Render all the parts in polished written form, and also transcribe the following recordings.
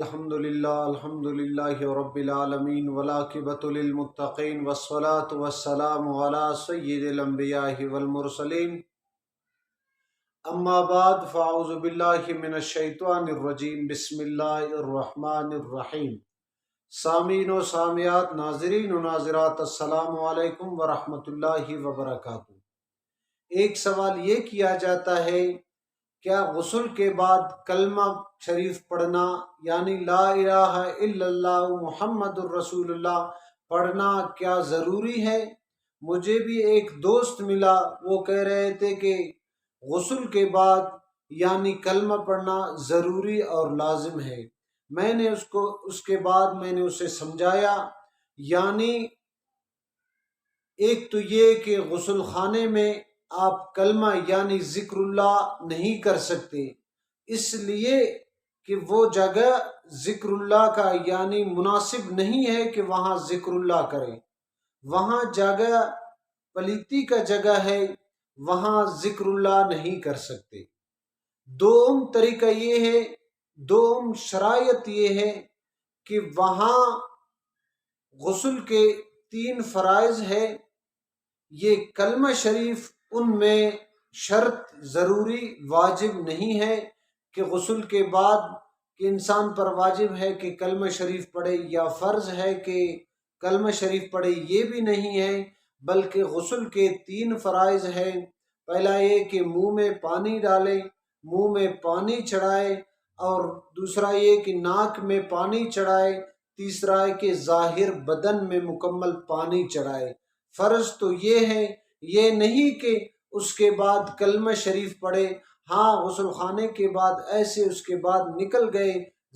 الحمدللہ رب العالمین والعاقبۃ للمتقین والصلاة والسلام علی سید الانبیاء والمرسلین اما بعد فاعوذ باللہ من الشیطان الرجیم بسم اللہ الرحمن الرحیم۔ سامعین و سامعات، ناظرین و ناظرات، السلام علیکم ورحمۃ اللہ وبرکاتہ۔ ایک سوال یہ کیا جاتا ہے، کیا غسل کے بعد کلمہ شریف پڑھنا یعنی لا الہ الا اللہ محمد الرسول اللہ پڑھنا کیا ضروری ہے؟ مجھے بھی ایک دوست ملا، وہ کہہ رہے تھے کہ غسل کے بعد یعنی کلمہ پڑھنا ضروری اور لازم ہے۔ میں نے اس کے بعد میں نے اسے سمجھایا، یعنی ایک تو یہ کہ غسل خانے میں آپ کلمہ یعنی ذکر اللہ نہیں کر سکتے، اس لیے کہ وہ جگہ ذکر اللہ کا یعنی مناسب نہیں ہے کہ وہاں ذکر اللہ کریں، وہاں جگہ پلیتی کا جگہ ہے، وہاں ذکر اللہ نہیں کر سکتے۔ دوم طریقہ یہ ہے، دوم شرائط یہ ہے کہ وہاں غسل کے 3 فرائض ہے، یہ کلمہ شریف ان میں شرط ضروری واجب نہیں ہے کہ غسل کے بعد کہ انسان پر واجب ہے کہ کلمہ شریف پڑھے یا فرض ہے کہ کلمہ شریف پڑھے، یہ بھی نہیں ہے، بلکہ غسل کے 3 فرائض ہیں۔ پہلا یہ کہ منہ میں پانی ڈالے، منہ میں پانی چڑھائے، اور دوسرا یہ کہ ناک میں پانی چڑھائے، تیسرا ہے کہ ظاہر بدن میں مکمل پانی چڑھائے۔ فرض تو یہ ہے، یہ نہیں کہ اس کے بعد کلمہ شریف پڑھے۔ ہاں، غسل خانے کے بعد ایسے اس کے بعد نکل گئے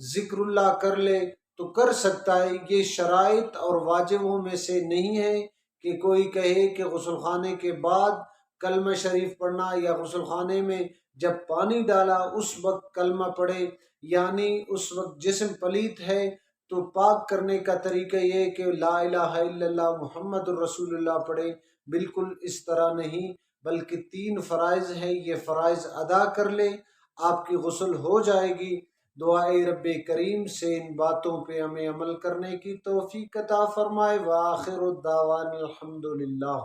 ذکر اللہ کر لے تو کر سکتا ہے۔ یہ شرائط اور واجبوں میں سے نہیں ہے کہ کوئی کہے کہ غسل خانے کے بعد کلمہ شریف پڑھنا یا غسل خانے میں جب پانی ڈالا اس وقت کلمہ پڑھے، یعنی اس وقت جسم پلیت ہے تو پاک کرنے کا طریقہ یہ کہ لا الہ الا اللہ محمد الرسول اللہ پڑھے۔ بالکل اس طرح نہیں، بلکہ 3 فرائض ہیں، یہ فرائض ادا کر لے، آپ کی غسل ہو جائے گی۔ دعائے رب کریم سے ان باتوں پہ ہمیں عمل کرنے کی توفیق عطا فرمائے۔ وآخر الدعوانا الحمدللہ۔